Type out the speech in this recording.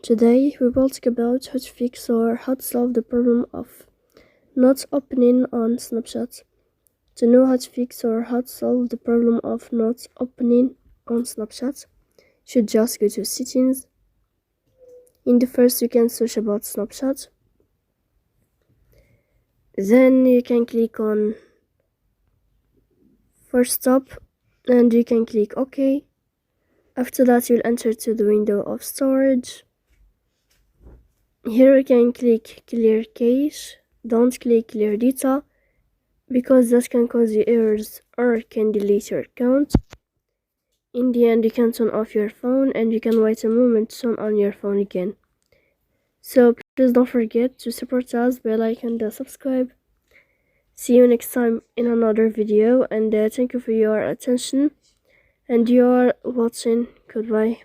Today we will talk about how to fix or how to solve the problem of not opening on Snapchat. To know how to fix or how to solve the problem of not opening on Snapchat, you should just go to settings. In the first you can search about Snapchat. Then you can click on first stop and you can click OK. After that you'll enter to the window of storage. Here you can click clear cache. Don't click clear data because that can cause you errors or can delete your account. In the end you can turn off your phone and you can wait a moment to turn on your phone again. So please don't forget to support us by like and subscribe. See you next time in another video, and thank you for your attention and you are watching. Goodbye.